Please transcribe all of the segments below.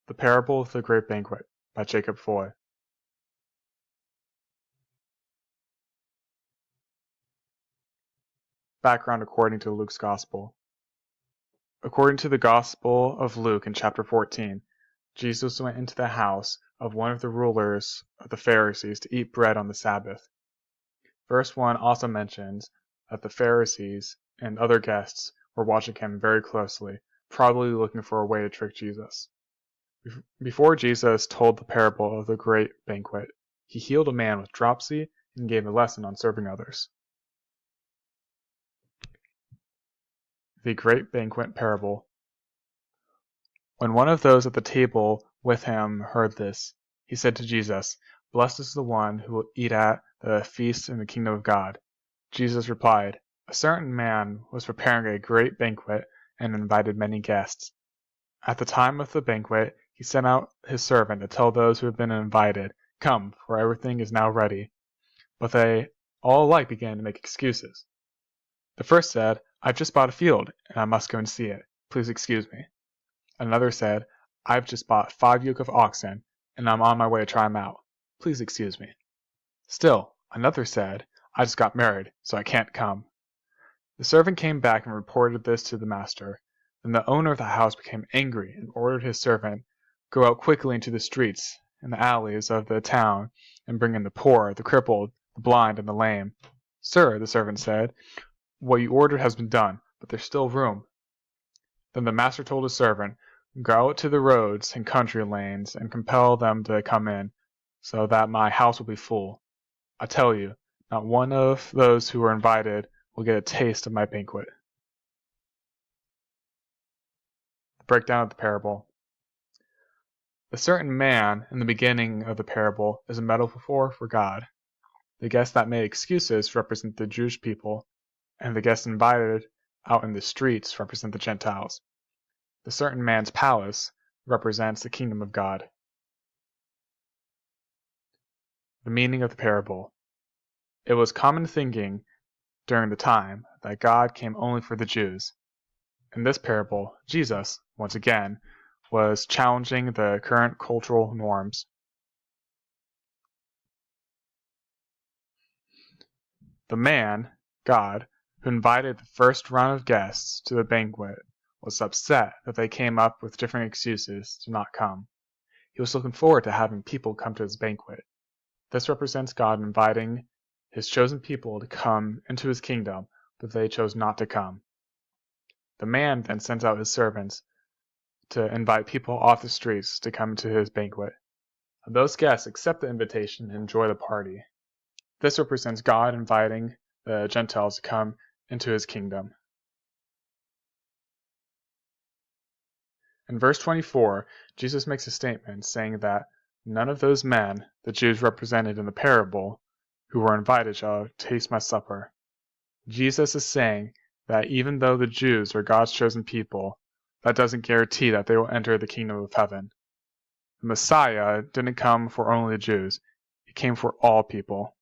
The Parable of the Great Banquet by Jacob Foy. Background according to Luke's Gospel. According to the Gospel of Luke in chapter 14, Jesus went into the house of one of the rulers of the Pharisees to eat bread on the Sabbath. Verse 1 also mentions that the Pharisees and other guests were watching him very closely, probably looking for a way to trick Jesus. Before Jesus told the parable of the great banquet, he healed a man with dropsy and gave a lesson on serving others. The Great Banquet Parable. When one of those at the table with him heard this, he said to Jesus, "Blessed is the one who will eat at the feast in the kingdom of God." Jesus replied, "A certain man was preparing a great banquet and invited many guests. At the time of the banquet, he sent out his servant to tell those who had been invited, 'Come, for everything is now ready.' But they all alike began to make excuses. The first said, 'I've just bought a field, and I must go and see it. Please excuse me.' Another said, 'I've just bought 5 yoke of oxen, and I'm on my way to try 'em out. Please excuse me.' Still another said, 'I just got married, so I can't come.' The servant came back and reported this to the master. Then the owner of the house became angry and ordered his servant, 'Go out quickly into the streets and the alleys of the town and bring in the poor, the crippled, the blind, and the lame.' 'Sir,' the servant said, 'what you ordered has been done, but there's still room.' Then the master told his servant, 'Go out to the roads and country lanes and compel them to come in, so that my house will be full. I tell you, not one of those who are invited will get a taste of my banquet.'" The breakdown of the parable. The certain man in the beginning of the parable is a metaphor for God. The guests that made excuses represent the Jewish people, and the guests invited out in the streets represent the Gentiles. The certain man's palace represents the kingdom of God. The meaning of the parable. It was common thinking during the time that God came only for the Jews. In this parable, Jesus, once again, was challenging the current cultural norms. The man, God, who invited the first round of guests to the banquet was upset that they came up with different excuses to not come. He was looking forward to having people come to his banquet. This represents God inviting his chosen people to come into his kingdom, but they chose not to come. The man then sends out his servants to invite people off the streets to come to his banquet. Those guests accept the invitation and enjoy the party. This represents God inviting the Gentiles to come into his kingdom. In verse 24, Jesus makes a statement saying that none of those men, the Jews represented in the parable, who were invited shall taste my supper. Jesus is saying that even though the Jews are God's chosen people, that doesn't guarantee that they will enter the kingdom of heaven. The Messiah didn't come for only the Jews, he came for all people.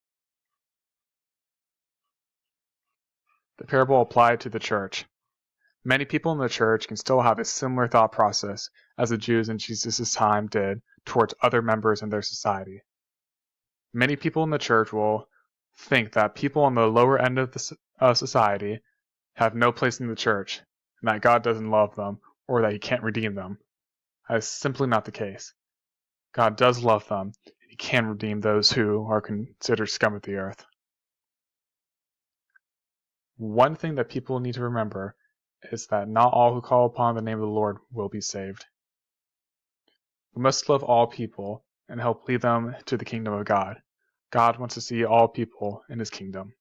The parable applied to the church. Many people in the church can still have a similar thought process as the Jews in Jesus' time did towards other members in their society. Many people in the church will think that people on the lower end of society have no place in the church, and that God doesn't love them, or that he can't redeem them. That is simply not the case. God does love them, and he can redeem those who are considered scum of the earth. One thing that people need to remember is that not all who call upon the name of the Lord will be saved. We must love all people and help lead them to the kingdom of God. God wants to see all people in his kingdom.